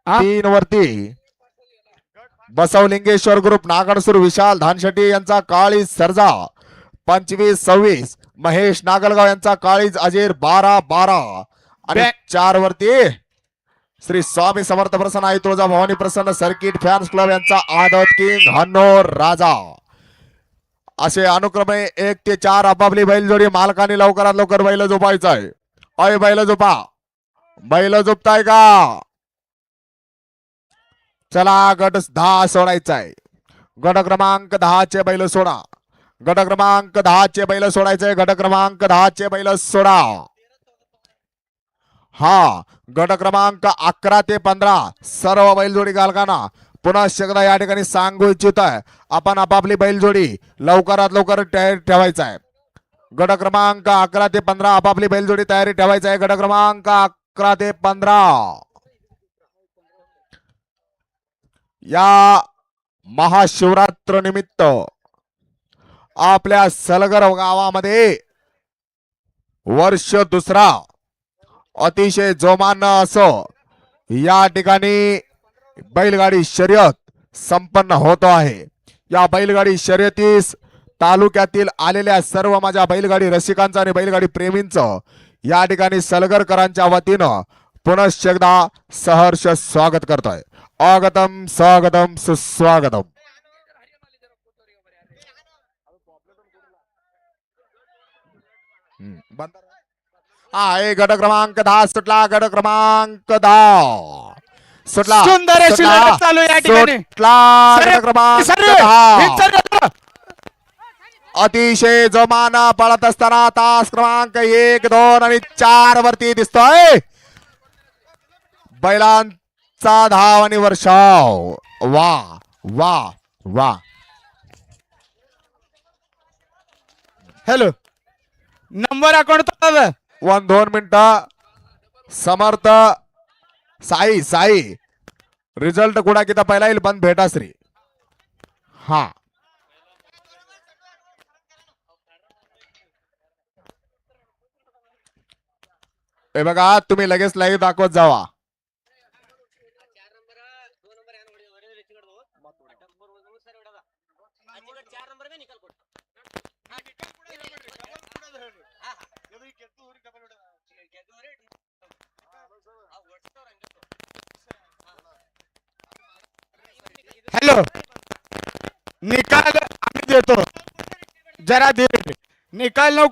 तीन वरती बसवलिंगेश्वर ग्रुप नागणसूर विशाल धानशेट्टी यांचा काळीज सर्जा 25-26, महेश नागलगाव यांचा काळीज अजीर 12-12 आणि 4 वरती श्री स्वामी समर्थ प्रसन्न आई तुळजा भवानी प्रसन्न सर्किट फॅन्स क्लब यांचा आदत किंग हन्नोर राजा. असे अनुक्रमे 1 ते 4 आपापली बैलजोडी मालकाने लवकरात लवकर बैल झोपायचं आहे. अय बैल झोपा, बैल झोपताय का? चला गट 10 सोडायचा आहे. गट क्रमांक 10 चे बैल सोडा. गट क्रमांक 10 चे बैल सोडायचे. गट क्रमांक 10 चे बैल सोडा. हा गट क्रमांक 11 ते 15 सर्व बैलजोडी घालकांना पुन्हा एकदा या ठिकाणी सांगू इच्छित आहे, आपण आपापली बैलजोडी लवकरात लवकर तयारी ठेवायचा आहे. गट क्रमांक 11 ते 15 आपापली बैलजोडी तयारी ठेवायचा आहे. गट क्रमांक 11 ते 15 या महाशिवरात्र निमित्त आपल्या सलगर गावामध्ये वर्ष दुसरा अतिशय जोमानं असं या ठिकाणी बैलगाडी शर्यत संपन्न होतो आहे. या बैलगाडी शर्यतीस तालुक्यातील आलेल्या सर्व माझ्या बैलगाडी रसिकांचं आणि बैलगाडी प्रेमींचं या ठिकाणी सलगरकरांच्या वतीनं पुनश्च एकदा सहर्ष स्वागत करतोय. स्वागतम स्वागतम सुस्वागतम. गट क्रमांक 10 सुटला. गट क्रमांक 10 सुटला. सुंदर अशी लढत चालू या ठिकाणी. गट क्रमांक 10 अतिशय जोमानं पळत असताना तास क्रमांक 1, 2 आणि 4 वरती दिसतोय बैलांचा धावणी वर्षाव. वा वा वा. हॅलो नंबर अकाउंट 1-2 मिनिटं. समर्थ साई रिझल्ट कुठा किती पहिला येईल पण भेटा श्री. हा हे बघा तुम्ही लगेच लाईव्ह दाखवत जावा. हॅलो निकाल आम्ही देतो जरा धीर. निकाल नको